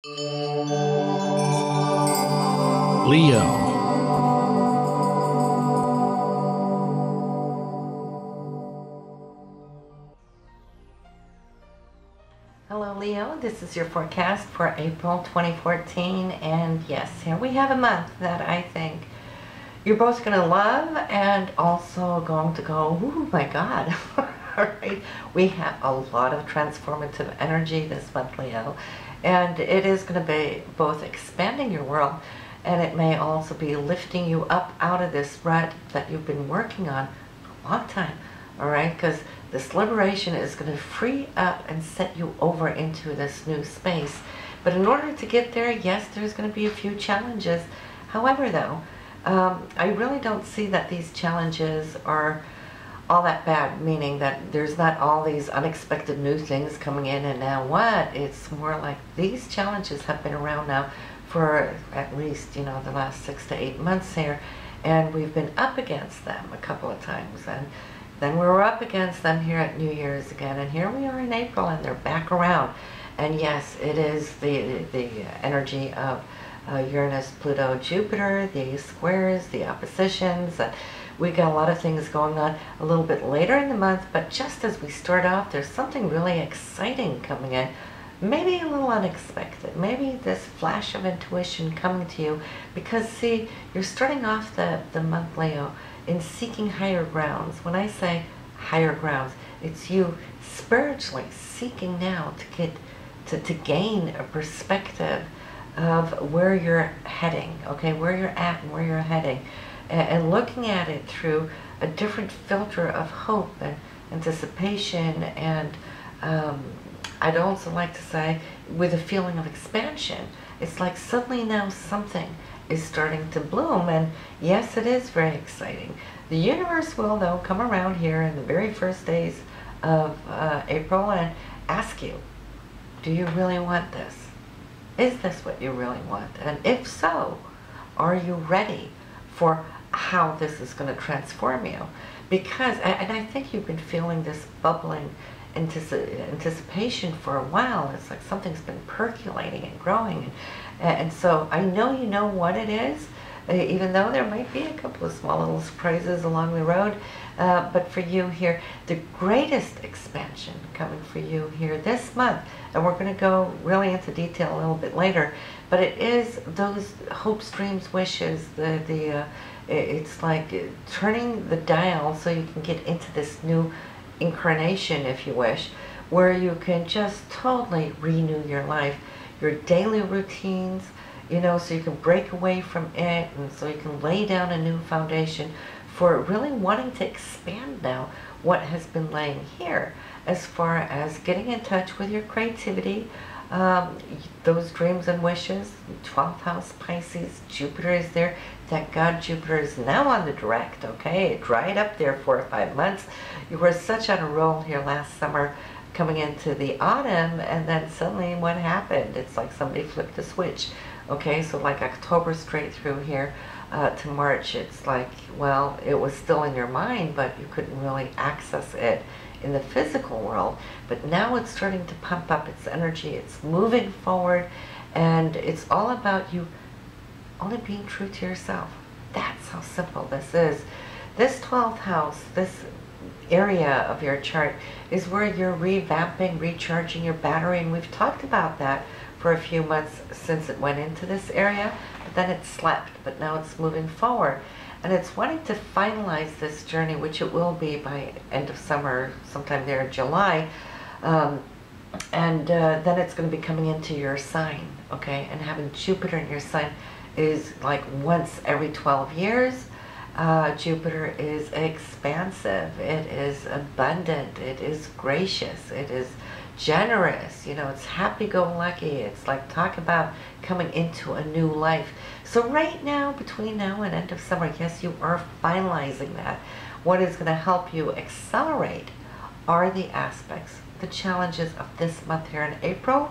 Leo. Hello Leo, this is your forecast for April 2014, and yes, here we have a month that I think you're both going to love and also going to go, oh my God. Alright, we have a lot of transformative energy this month, Leo, and it is going to be both expanding your world, and it may also be lifting you up out of this rut that you've been working on for a long time. Alright, because this liberation is going to free up and set you over into this new space. But in order to get there, yes, there's going to be a few challenges. However, though, I really don't see that these challenges are all that bad, meaning that there's not all these unexpected new things coming in and now what? It's more like these challenges have been around now for at least, the last 6 to 8 months here, and we've been up against them a couple of times, and then we were up against them here at New Year's again, and here we are in April, and they're back around. And yes, it is the energy of Uranus, Pluto, Jupiter, the squares, the oppositions. We got a lot of things going on a little bit later in the month, but just as we start off, there's something really exciting coming in. Maybe a little unexpected. Maybe this flash of intuition coming to you, because see, you're starting off the month, Leo, in seeking higher grounds. When I say higher grounds, it's you spiritually seeking now to gain a perspective of where you're heading, okay, where you're at and where you're heading, and looking at it through a different filter of hope and anticipation, and I'd also like to say with a feeling of expansion. It's like suddenly now something is starting to bloom, and yes, it is very exciting. The universe will, though, come around here in the very first days of April and ask you, do you really want this? Is this what you really want? And if so, are you ready for how this is going to transform you? Because, and I think you've been feeling this bubbling anticipation for a while. It's like something's been percolating and growing, and so I know you know what it is, even though there might be a couple of small little surprises along the road, but for you here, the greatest expansion coming for you here this month, and we're going to go really into detail a little bit later, but it is those hopes, dreams, wishes, it's like turning the dial so you can get into this new incarnation, if you wish, where you can just totally renew your life, your daily routines, so you can break away from it, and so you can lay down a new foundation for really wanting to expand now what has been laying here, as far as getting in touch with your creativity, those dreams and wishes. 12th house Pisces, Jupiter is there. Thank God Jupiter is now on the direct, okay? It dried up there 4 or 5 months. You were such on a roll here last summer coming into the autumn, and then suddenly what happened? It's like somebody flipped the switch, okay? So like October straight through here to March, it's like, well, it was still in your mind, but you couldn't really access it in the physical world. But now it's starting to pump up its energy, it's moving forward, and it's all about you only being true to yourself. That's how simple this is. This 12th house, this area of your chart, is where you're revamping, recharging your battery, and we've talked about that for a few months since it went into this area, but then it slept, but now it's moving forward. And it's wanting to finalize this journey, which it will be by end of summer, sometime there in July, and then it's going to be coming into your sign, okay? And having Jupiter in your sign is like once every 12 years. Jupiter is expansive, it is abundant, it is gracious, it is generous, it's happy-go-lucky. It's like, talk about coming into a new life. So right now, between now and end of summer, yes, you are finalizing that. What is going to help you accelerate are the aspects, the challenges of this month here in April.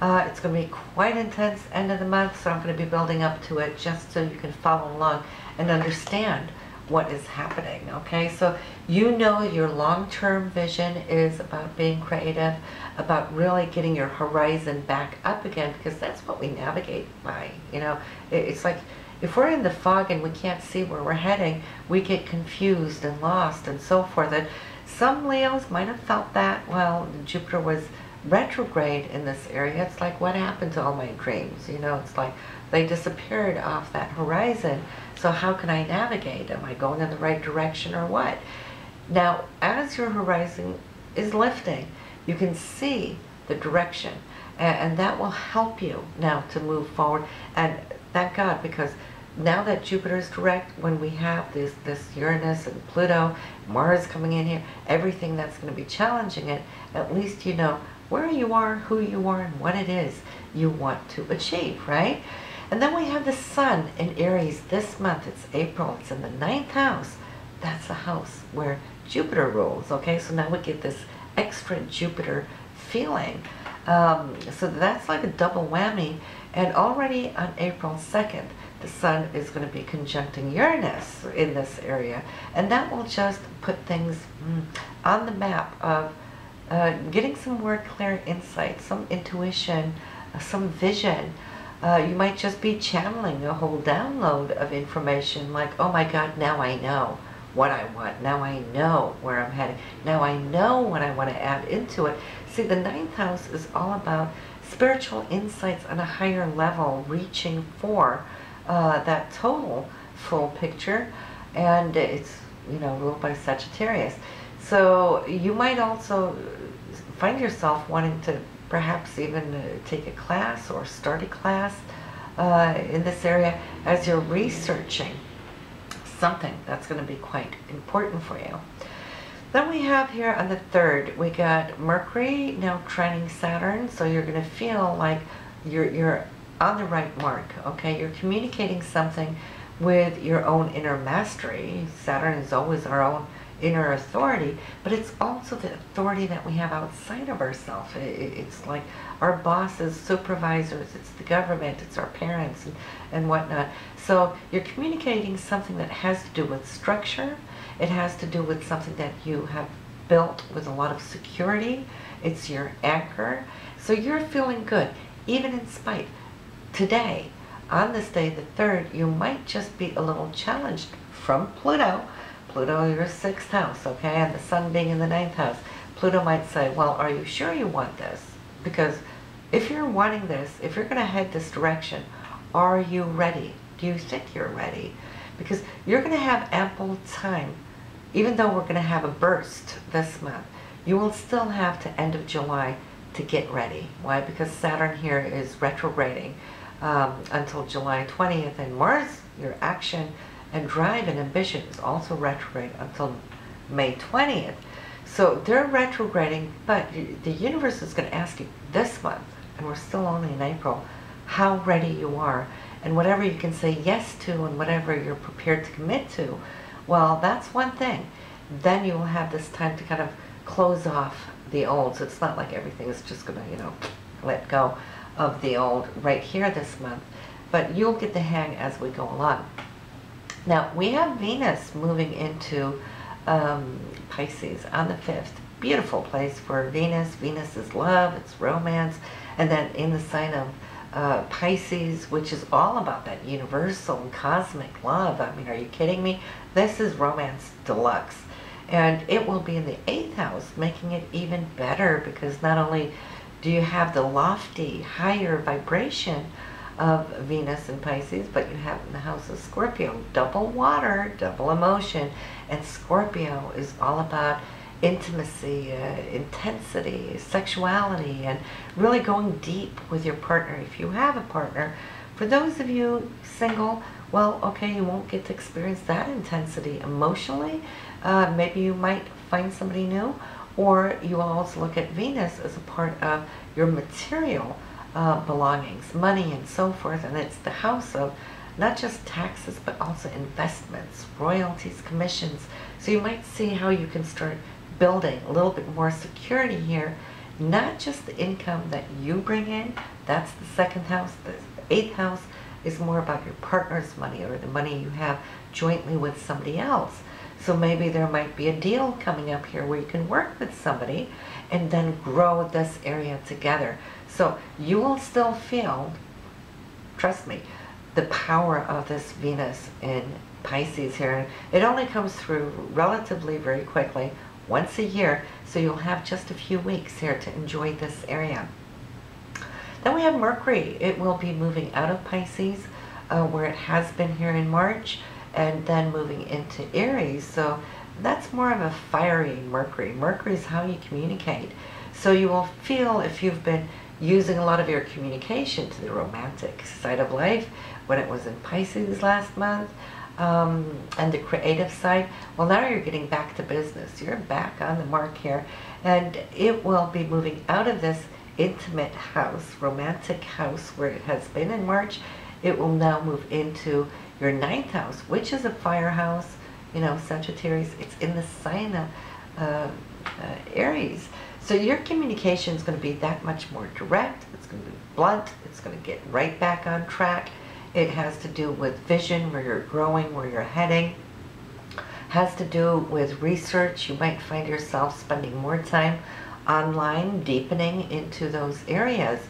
It's going to be quite intense end of the month, so I'm going to be building up to it just so you can follow along and understand what is happening, okay? So you know your long-term vision is about being creative, about really getting your horizon back up again, because that's what we navigate by, you know? It's like if we're in the fog and we can't see where we're heading, we get confused and lost and so forth. And some Leos might have felt that while Jupiter was retrograde in this area. It's like, what happened to all my dreams? You know, it's like they disappeared off that horizon. So how can I navigate? Am I going in the right direction or what? Now, as your horizon is lifting, you can see the direction, and that will help you now to move forward. And thank God, because now that Jupiter is direct, when we have this Uranus and Pluto, Mars coming in here, everything that's going to be challenging it, at least you know where you are, who you are, and what it is you want to achieve, right? And then we have the Sun in Aries this month. It's April. It's in the 9th house. That's the house where Jupiter rules, okay? So now we get this extra Jupiter feeling. So that's like a double whammy. And already on April 2nd, the Sun is going to be conjuncting Uranus in this area. And that will just put things on the map of getting some more clear insight, some intuition, some vision. You might just be channeling a whole download of information like, oh my God, now I know what I want. Now I know where I'm heading. Now I know what I want to add into it. See, the 9th house is all about spiritual insights on a higher level, reaching for that total full picture. And it's, you know, ruled by Sagittarius. So you might also find yourself wanting to perhaps even take a class or start a class in this area as you're researching something that's going to be quite important for you. Then we have here on the 3rd, we got Mercury now trining Saturn, so you're going to feel like you're on the right mark, okay? You're communicating something with your own inner mastery. Saturn is always our own inner authority, but it's also the authority that we have outside of ourselves. It's like our bosses, supervisors, it's the government, it's our parents and whatnot. So you're communicating something that has to do with structure. It has to do with something that you have built with a lot of security. It's your anchor. So you're feeling good, even in spite. Today, on this day, the 3rd, you might just be a little challenged from Pluto. Pluto, your 6th house, okay, and the Sun being in the 9th house. Pluto might say, well, are you sure you want this? Because if you're wanting this, if you're going to head this direction, are you ready? Do you think you're ready? Because you're going to have ample time. Even though we're going to have a burst this month, you will still have to end of July to get ready. Why? Because Saturn here is retrograding until July 20th, and Mars, your action and drive and ambition, is also retrograde until May 20th. So they're retrograding, but the universe is going to ask you this month, and we're still only in April, how ready you are. And whatever you can say yes to and whatever you're prepared to commit to, well, that's one thing. Then you will have this time to kind of close off the old. So it's not like everything is just going to, you know, let go of the old right here this month. But you'll get the hang as we go along. Now, we have Venus moving into Pisces on the 5th. Beautiful place for Venus. Venus is love, it's romance. And then in the sign of Pisces, which is all about that universal and cosmic love. I mean, are you kidding me? This is romance deluxe. And it will be in the 8th house, making it even better, because not only do you have the lofty, higher vibration of Venus and Pisces, but you have in the house of Scorpio, double water, double emotion. And Scorpio is all about intimacy, intensity, sexuality, and really going deep with your partner if you have a partner. For those of you single, well, okay, you won't get to experience that intensity emotionally. Maybe you might find somebody new, or you will also look at Venus as a part of your material belongings, money and so forth. And it's the house of not just taxes, but also investments, royalties, commissions. So you might see how you can start building a little bit more security here, not just the income that you bring in, that's the 2nd house, the 8th house, is more about your partner's money or the money you have jointly with somebody else. So maybe there might be a deal coming up here where you can work with somebody and then grow this area together. So you will still feel, trust me, the power of this Venus in Pisces here. It only comes through relatively very quickly, once a year, so you'll have just a few weeks here to enjoy this area. Then we have Mercury. It will be moving out of Pisces, where it has been here in March, and then moving into Aries. So that's more of a fiery Mercury. Mercury is how you communicate. So you will feel, if you've been using a lot of your communication to the romantic side of life when it was in Pisces last month, and the creative side, well, now you're getting back to business. You're back on the mark here, and it will be moving out of this intimate house, romantic house where it has been in March. It will now move into your 9th house, which is a fire house, you know, Sagittarius. It's in the sign of Aries. So your communication is going to be that much more direct. It's going to be blunt. It's going to get right back on track. It has to do with vision, where you're growing, where you're heading. Has to do with research. You might find yourself spending more time online, deepening into those areas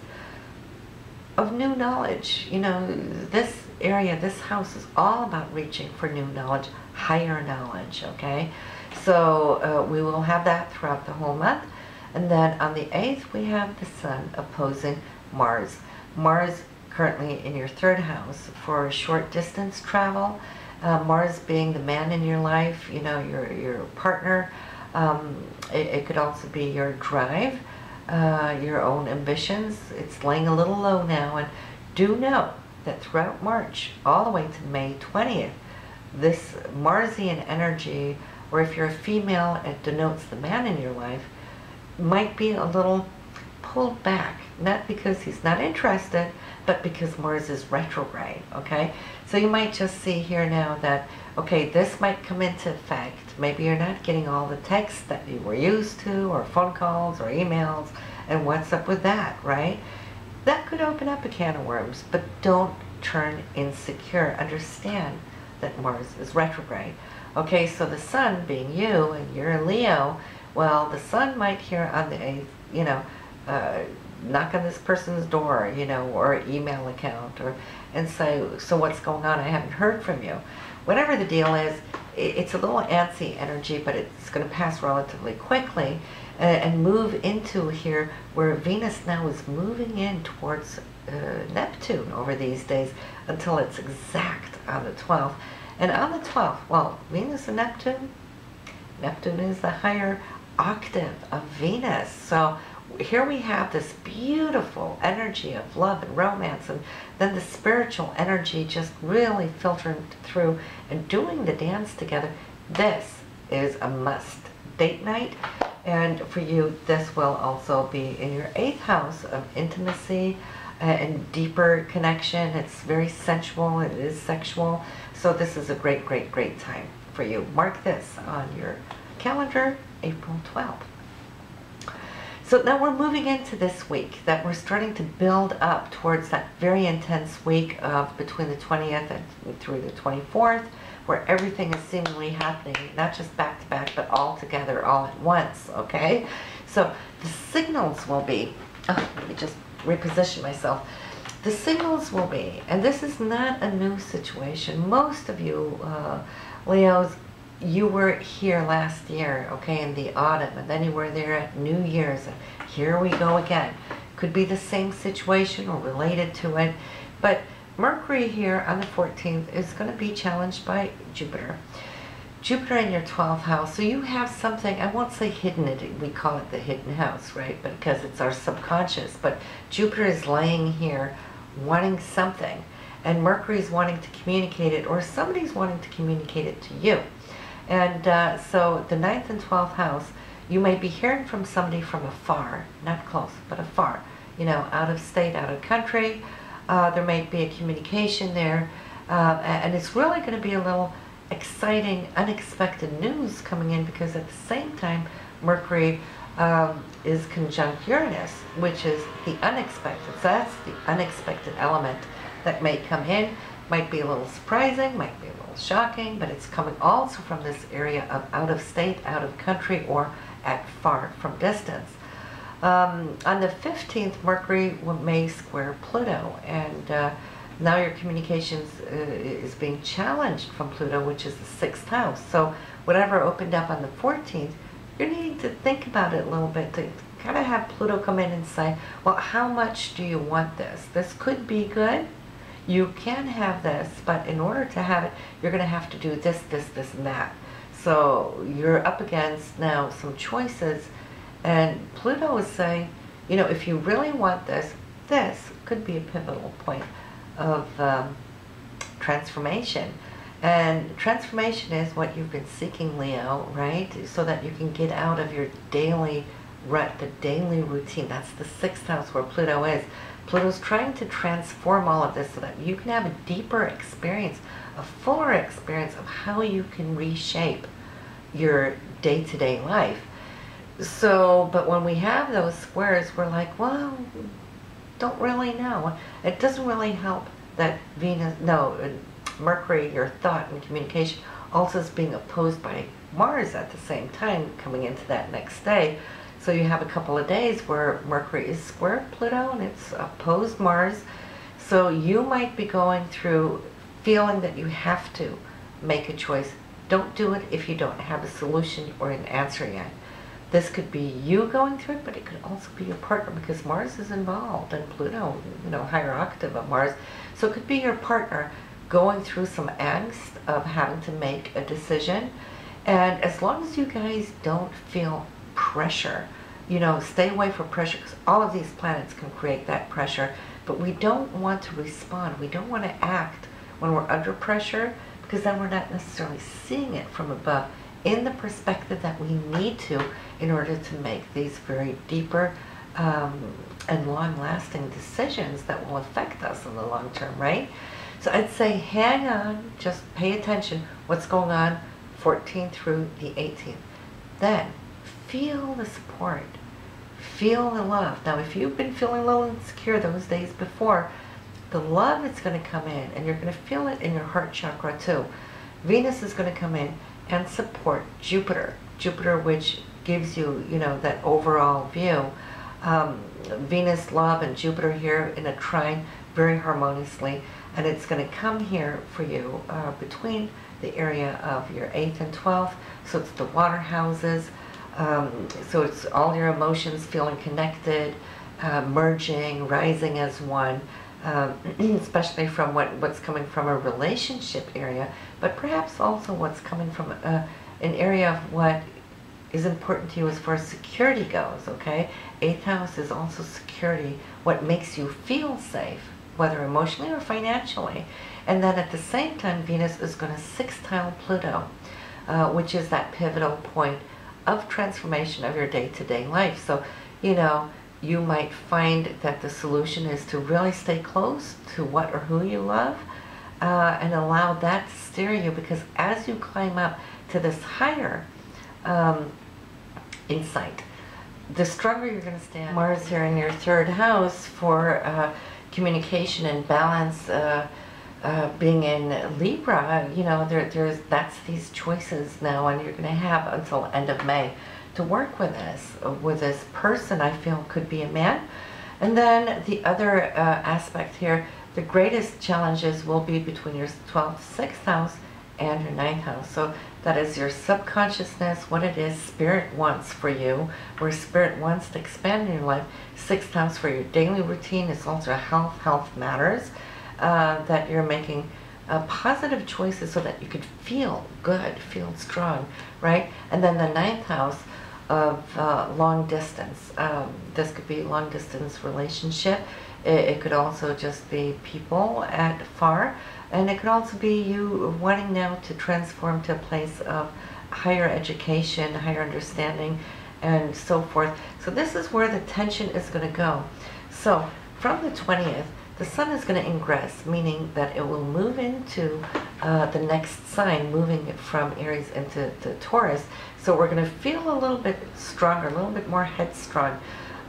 of new knowledge. You know, this area, this house is all about reaching for new knowledge, higher knowledge, okay? So we will have that throughout the whole month. And then on the 8th, we have the Sun opposing Mars. Mars currently in your 3rd house for short distance travel. Mars being the man in your life, you know, your partner. It could also be your drive, your own ambitions. It's laying a little low now, and do know that throughout March, all the way to May 20th, this Marsian energy, or if you're a female, it denotes the man in your life, might be a little pulled back, not because he's not interested, but because Mars is retrograde, okay? So you might just see here now that, okay, this might come into effect. Maybe you're not getting all the texts that you were used to, or phone calls, or emails, and what's up with that, right? That could open up a can of worms, but don't turn insecure. Understand that Mars is retrograde. Okay, so the Sun being you, and you're a Leo, well, the Sun might here on the 8th, you know, knock on this person's door, you know, or email account, or and say, so what's going on? I haven't heard from you. Whatever the deal is, it's a little antsy energy, but it's going to pass relatively quickly and move into here where Venus now is moving in towards Neptune over these days until it's exact on the 12th. And on the 12th, well, Venus and Neptune is the higher octave of Venus. So here we have this beautiful energy of love and romance, and then the spiritual energy just really filtering through and doing the dance together. This is a must date night, and for you this will also be in your 8th house of intimacy and deeper connection. It's very sensual, it is sexual, so this is a great, great, great time for you. Mark this on your calendar, April 12th. So now we're moving into this week that we're starting to build up towards that very intense week of between the 20th and through the 24th, where everything is seemingly happening, not just back to back, but all together, all at once, okay? So the signals will be, let me just reposition myself. The signals will be, and this is not a new situation. Most of you, Leos, you were here last year, okay, in the autumn, and then you were there at New Year's, and here we go again. Could be the same situation or related to it, but Mercury here on the 14th is going to be challenged by Jupiter. Jupiter in your 12th house, so you have something, I won't say hidden, we call it the hidden house, right, but because it's our subconscious, but Jupiter is laying here wanting something, and Mercury's wanting to communicate it, or somebody's wanting to communicate it to you. And so the 9th and 12th house, you may be hearing from somebody from afar, not close, but afar, you know, out of state, out of country. There may be a communication there, and it's really going to be a little exciting, unexpected news coming in, because at the same time, Mercury is conjunct Uranus, which is the unexpected. So that's the unexpected element that may come in. Might be a little surprising, might be a little shocking, but it's coming also from this area of out of state, out of country, or at far from distance. On the 15th, Mercury may square Pluto, and now your communications is being challenged from Pluto, which is the 6th house. So whatever opened up on the 14th, you're needing to think about it a little bit, to kind of have Pluto come in and say, well, how much do you want this? This could be good. You can have this, but in order to have it, you're going to have to do this, this, this, and that. So you're up against now some choices, and Pluto is saying, you know, if you really want this, this could be a pivotal point of transformation. And transformation is what you've been seeking, Leo, right? So that you can get out of your daily rut, the daily routine. That's the 6th house where Pluto is. Pluto's trying to transform all of this so that you can have a deeper experience, a fuller experience of how you can reshape your day-to-day life. So, but when we have those squares, we're like, well, don't really know. It doesn't really help that Mercury, your thought and communication, also is being opposed by Mars at the same time, coming into that next day. So you have a couple of days where Mercury is square Pluto and it's opposed Mars. So you might be going through feeling that you have to make a choice. Don't do it if you don't have a solution or an answer yet. This could be you going through it, but it could also be your partner, because Mars is involved and Pluto, you know, higher octave of Mars. So it could be your partner going through some angst of having to make a decision. And as long as you guys don't feel pressure, you know, stay away from pressure, because all of these planets can create that pressure, but we don't want to respond. We don't want to act when we're under pressure, because then we're not necessarily seeing it from above in the perspective that we need to in order to make these very deeper and long-lasting decisions that will affect us in the long term, right? So I'd say hang on, just pay attention what's going on 14th through the 18th. Then feel the support, feel the love. Now if you've been feeling a little insecure those days before, the love is going to come in, and you're going to feel it in your heart chakra too. Venus is going to come in and support Jupiter. Jupiter, which gives you, you know, that overall view. Venus, love, and Jupiter here in a trine very harmoniously, and it's going to come here for you between the area of your 8th and 12th. So it's the water houses. So it's all your emotions feeling connected, merging, rising as one. Especially from what's coming from a relationship area, but perhaps also what's coming from an area of what is important to you as far as security goes, okay? 8th house is also security, what makes you feel safe, whether emotionally or financially. And then at the same time, Venus is going to sextile Pluto, which is that pivotal point of transformation of your day-to-day life. So, you know, you might find that the solution is to really stay close to what or who you love, and allow that to steer you, because as you climb up to this higher insight, the stronger you're going to stand. Mars here in your 3rd house for communication and balance, being in Libra, you know, that's these choices now, and you're going to have until end of May to work with this person. I feel could be a man. And then the other aspect here, the greatest challenges will be between your 12th, 6th house and your 9th house. So that is your subconsciousness, what it is Spirit wants for you, where Spirit wants to expand in your life. 6th house for your daily routine is also health matters, that you're making positive choices so that you could feel good, feel strong, right? And then the 9th house of long distance. This could be long distance relationship. It could also just be people at far, and it could also be you wanting now to transform to a place of higher education, higher understanding, and so forth. So this is where the tension is going to go. So from the 20th, the sun is going to ingress, meaning that it will move into the next sign, moving it from Aries into Taurus. So we're going to feel a little bit stronger, a little bit more headstrong.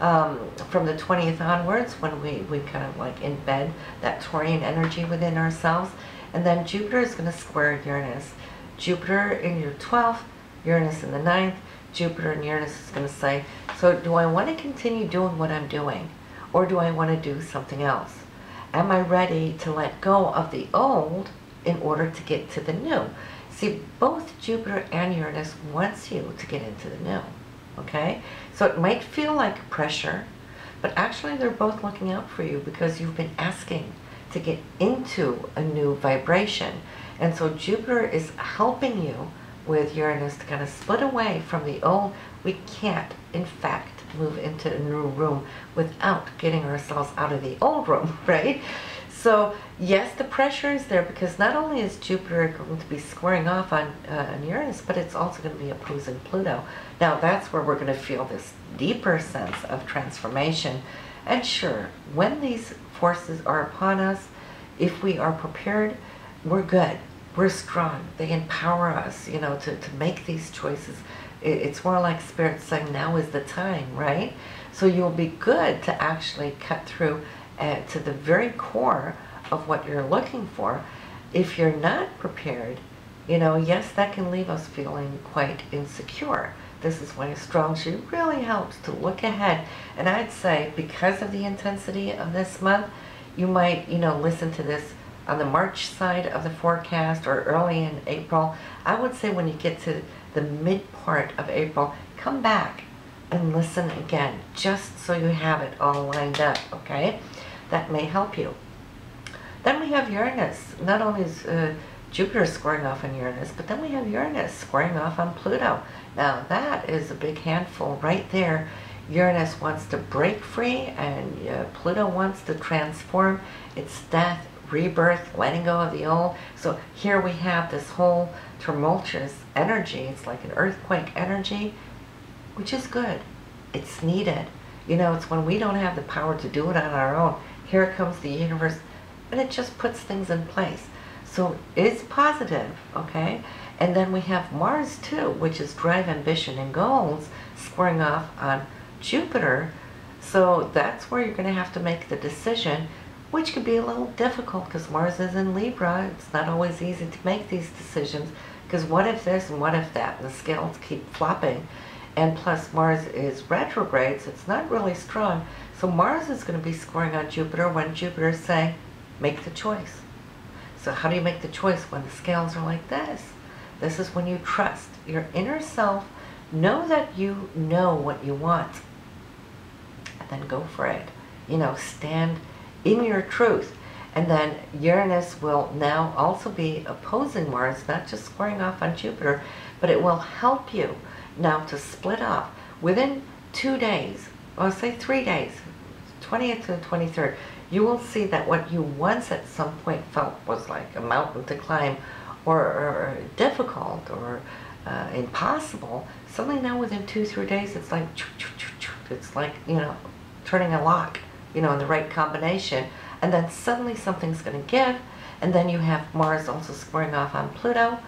from the 20th onwards, when we kind of like embed that Taurian energy within ourselves. And then Jupiter is going to square Uranus. Jupiter in your 12th, Uranus in the 9th. Jupiter and Uranus is going to say, so do I want to continue doing what I'm doing? Or do I want to do something else? Am I ready to let go of the old in order to get to the new? See, both Jupiter and Uranus wants you to get into the new, okay? So it might feel like pressure, but actually they're both looking out for you because you've been asking to get into a new vibration. And so Jupiter is helping you with Uranus to kind of split away from the old. We can't, in fact, move into a new room without getting ourselves out of the old room, right? So yes, the pressure is there because not only is Jupiter going to be squaring off on Uranus, but it's also going to be opposing Pluto. Now that's where we're going to feel this deeper sense of transformation. And sure, when these forces are upon us, if we are prepared, we're good. We're strong. They empower us, you know, to make these choices. It's more like Spirit saying, now is the time, right? So you'll be good to actually cut through to the very core of what you're looking for. If you're not prepared, you know, yes, that can leave us feeling quite insecure. This is why astrology really helps to look ahead. And I'd say because of the intensity of this month, you might, you know, listen to this on the March side of the forecast or early in April. I would say when you get to the mid part of April, come back and listen again, just so you have it all lined up, okay? That may help you. Then we have Uranus. Not only is Jupiter squaring off on Uranus, but then we have Uranus squaring off on Pluto. Now that is a big handful right there. Uranus wants to break free and Pluto wants to transform. It's death, rebirth, letting go of the old. So here we have this whole tumultuous energy. It's like an earthquake energy, which is good. It's needed. You know, it's when we don't have the power to do it on our own. Here comes the universe, and it just puts things in place. So it's positive, okay? And then we have Mars too, which is drive, ambition, and goals, squaring off on Jupiter. So that's where you're going to have to make the decision, which could be a little difficult because Mars is in Libra. It's not always easy to make these decisions because what if this and what if that? And the scales keep flopping. And plus Mars is retrograde, so it's not really strong. So Mars is going to be squaring on Jupiter when Jupiter is saying, make the choice. So how do you make the choice when the scales are like this? This is when you trust your inner self, know that you know what you want, and then go for it. You know, stand in your truth. And then Uranus will now also be opposing Mars, not just squaring off on Jupiter, but it will help you now to split off within 2 days, or say 3 days, 20th to the 23rd. You will see that what you once at some point felt was like a mountain to climb or difficult or impossible, suddenly now within 2-3 days it's like, it's like, you know, turning a lock, you know, in the right combination, and then suddenly something's going to give. And then you have Mars also squaring off on Pluto,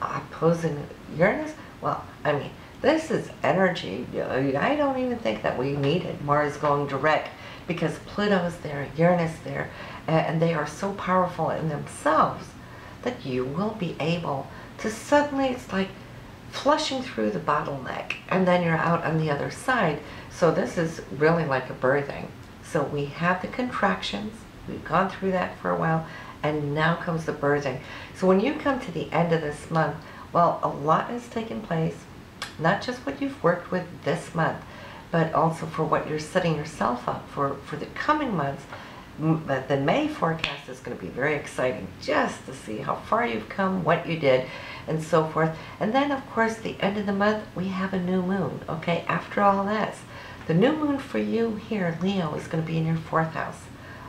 opposing Uranus. Well, I mean, this is energy. I don't even think that we needed Mars going direct because Pluto's there, Uranus there, and they are so powerful in themselves that you will be able to suddenly, it's like flushing through the bottleneck, and then you're out on the other side. So this is really like a birthing. So we have the contractions, we've gone through that for a while, and now comes the birthing. So when you come to the end of this month, well, a lot has taken place, not just what you've worked with this month, but also for what you're setting yourself up for the coming months. The May forecast is going to be very exciting just to see how far you've come, what you did, and so forth. And then, of course, the end of the month, we have a new moon, okay? After all this, the new moon for you here, Leo, is going to be in your 4th house,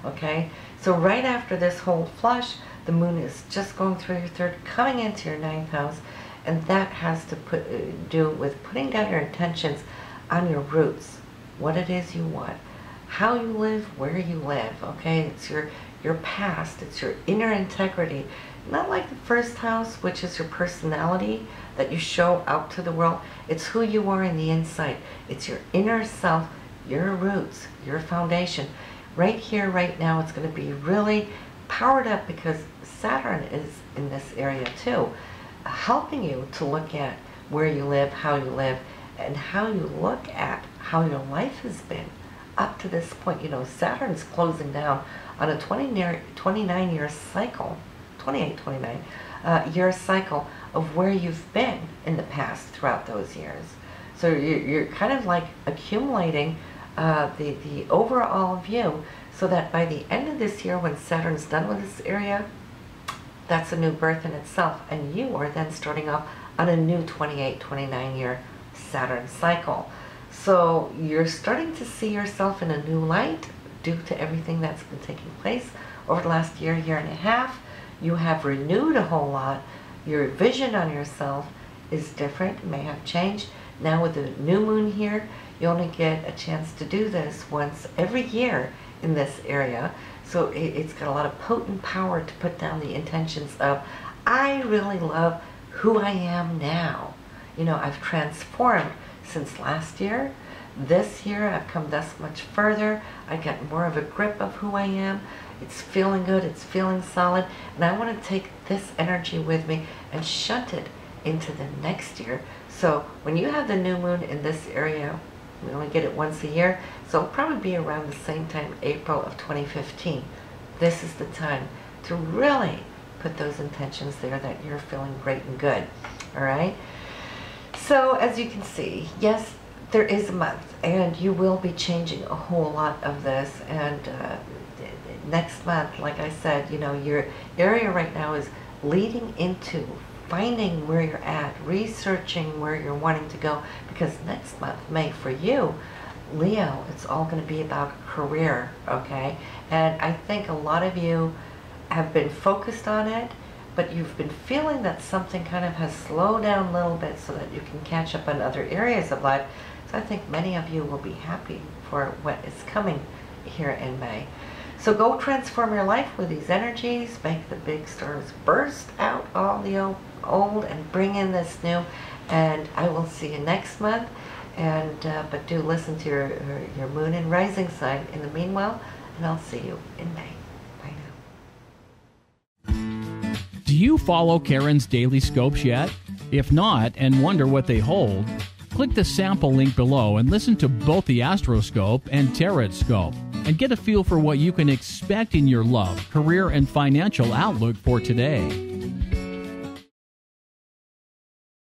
okay? So right after this whole flush, the moon is just going through your 3rd, coming into your 9th house, and that has to do with putting down your intentions on your roots, what it is you want, how you live, where you live, okay? It's your past, it's your inner integrity. Not like the 1st house, which is your personality that you show out to the world. It's who you are in the inside. It's your inner self your roots, your foundation. Right here, right now, it's going to be really powered up because Saturn is in this area too, helping you to look at where you live, how you live, and how you look at how your life has been up to this point. You know, Saturn's closing down on a 29-year cycle, 29 year cycle of where you've been in the past throughout those years. So you're kind of like accumulating the overall view, so that by the end of this year, when Saturn's done with this area, that's a new birth in itself, and you are then starting off on a new 29 year Saturn cycle. So you're starting to see yourself in a new light due to everything that's been taking place over the last year and a half. You have renewed a whole lot. Your vision on yourself is different, may have changed. Now with the new moon here, you only get a chance to do this once every year in this area. So it's got a lot of potent power to put down the intentions of, I really love who I am now. You know, I've transformed since last year. This year, I've come thus much further. I got more of a grip of who I am. It's feeling good, it's feeling solid, and I want to take this energy with me and shunt it into the next year. So when you have the new moon in this area, we only get it once a year, so it'll probably be around the same time, April of 2015. This is the time to really put those intentions there that you're feeling great and good. All right? So as you can see, yes, there is a month, and you will be changing a whole lot of this. And next month, like I said, you know, your area right now is leading into finding where you're at, researching where you're wanting to go, because next month, May, for you, Leo, it's all going to be about career, okay? And I think a lot of you have been focused on it, but you've been feeling that something kind of has slowed down a little bit so that you can catch up on other areas of life. So I think many of you will be happy for what is coming here in May. So go transform your life with these energies, make the big stars burst out all the old and bring in this new. And I will see you next month. And but do listen to your moon and rising sign in the meanwhile, and I'll see you in May. Bye now. Do you follow Karen's daily scopes yet? If not, and wonder what they hold, click the sample link below and listen to both the Astro Scope and Tarot Scope, and get a feel for what you can expect in your love, career, and financial outlook for today.